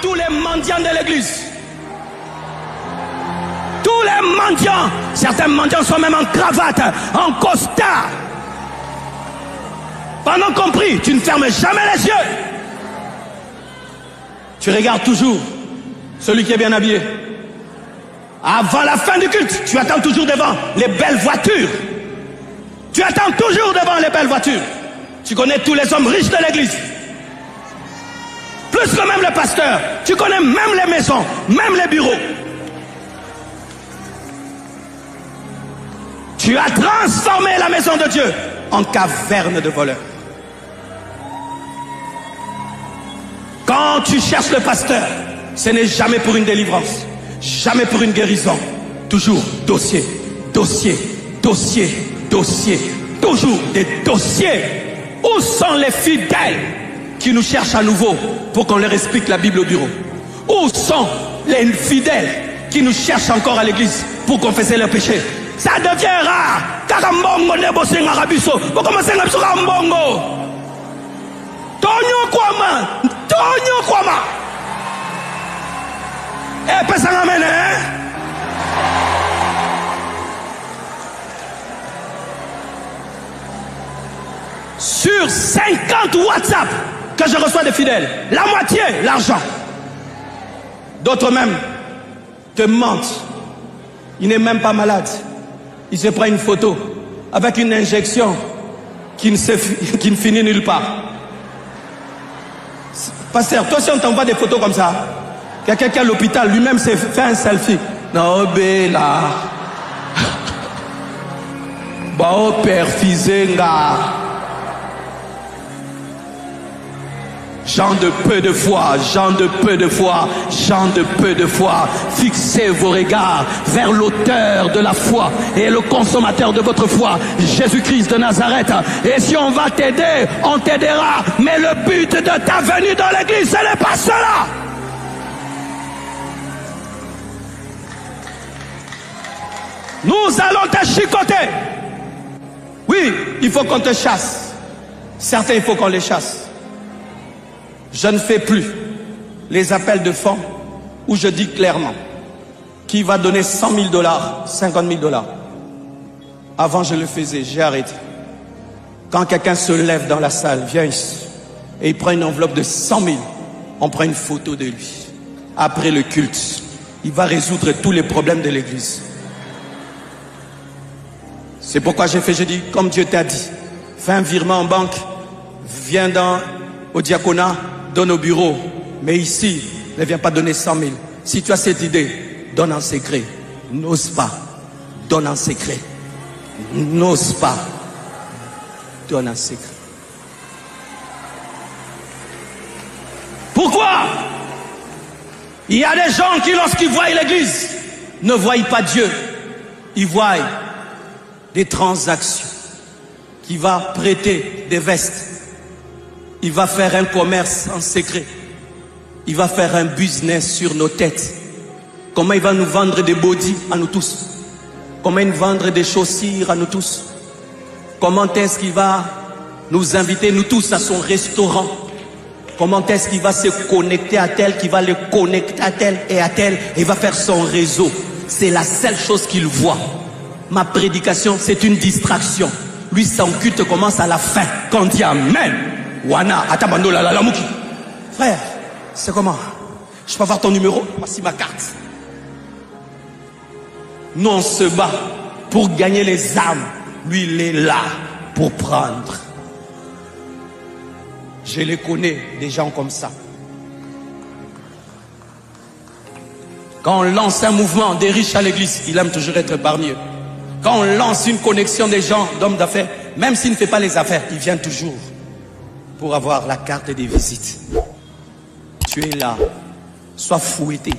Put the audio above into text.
tous les mendiants de l'église. Tous les mendiants. Certains mendiants sont même en cravate, en costard. Pendant qu'on prie, tu ne fermes jamais les yeux. Tu regardes toujours celui qui est bien habillé. Avant la fin du culte, tu attends toujours devant les belles voitures. Tu attends toujours devant les belles voitures. Tu connais tous les hommes riches de l'église. Plus que même le pasteur. Tu connais même les maisons, même les bureaux. Tu as transformé la maison de Dieu en caverne de voleurs. Quand tu cherches le pasteur, ce n'est jamais pour une délivrance, jamais pour une guérison. Toujours dossier, dossier, dossier, dossier. Toujours des dossiers. Où sont les fidèles qui nous cherchent à nouveau pour qu'on leur explique la Bible au bureau? Où sont les fidèles qui nous cherchent encore à l'église pour confesser leurs péchés? Ça devient rare. Kakambongo nebose ngarabiso. Bokomase ngabiso kambongo. Tonyo kwama. Tonyo kwama. Eh, pesa ngamene, hein? Sur 50 WhatsApp que je reçois des fidèles, la moitié, l'argent. D'autres même te mentent. Il n'est même pas malade. Il se prend une photo avec une injection qui ne finit nulle part. Pasteur, toi si on t'envoie des photos comme ça, quelqu'un qui est à l'hôpital lui-même s'est fait un selfie. Non, bella. Bao perfizenga. Gens de peu de foi, gens de peu de foi, gens de peu de foi, fixez vos regards vers l'auteur de la foi et le consommateur de votre foi, Jésus-Christ de Nazareth. Et si on va t'aider, on t'aidera. Mais le but de ta venue dans l'église, ce n'est pas cela. Nous allons te chicoter. Oui, il faut qu'on te chasse. Certains, il faut qu'on les chasse. Je ne fais plus les appels de fonds où je dis clairement qui va donner 100 000 $, 50 000 $. Avant, je le faisais, j'ai arrêté. Quand quelqu'un se lève dans la salle, vient ici, et il prend une enveloppe de 100 000, on prend une photo de lui. Après le culte, il va résoudre tous les problèmes de l'église. C'est pourquoi j'ai dit, comme Dieu t'a dit, fais un virement en banque, viens au diaconat, donne au bureau. Mais ici, ne viens pas donner 100 000. Si tu as cette idée, donne en secret. N'ose pas. Donne en secret. N'ose pas. Donne en secret. Pourquoi? Il y a des gens qui, lorsqu'ils voient l'église, ne voient pas Dieu. Ils voient des transactions. Qui va prêter des vestes. Il va faire un commerce en secret. Il va faire un business sur nos têtes. Comment il va nous vendre des bodys à nous tous? Comment il va vendre des chaussures à nous tous? Comment est-ce qu'il va nous inviter nous tous à son restaurant? Comment est-ce qu'il va se connecter à tel, qui va le connecter à tel et à tel, et il va faire son réseau? C'est la seule chose qu'il voit. Ma prédication, c'est une distraction. Lui, son culte commence à la fin. Quand on dit Amen. Wana, atabando la mouki. Frère, c'est comment? Je peux avoir ton numéro? Voici ma carte. Nous, on se bat pour gagner les âmes. Lui, il est là pour prendre. Je les connais, des gens comme ça. Quand on lance un mouvement des riches à l'église, il aime toujours être parmi eux. Quand on lance une connexion des gens, d'hommes d'affaires, même s'il ne fait pas les affaires, il vient toujours pour avoir la carte des visites. Tu es là, sois fouetté.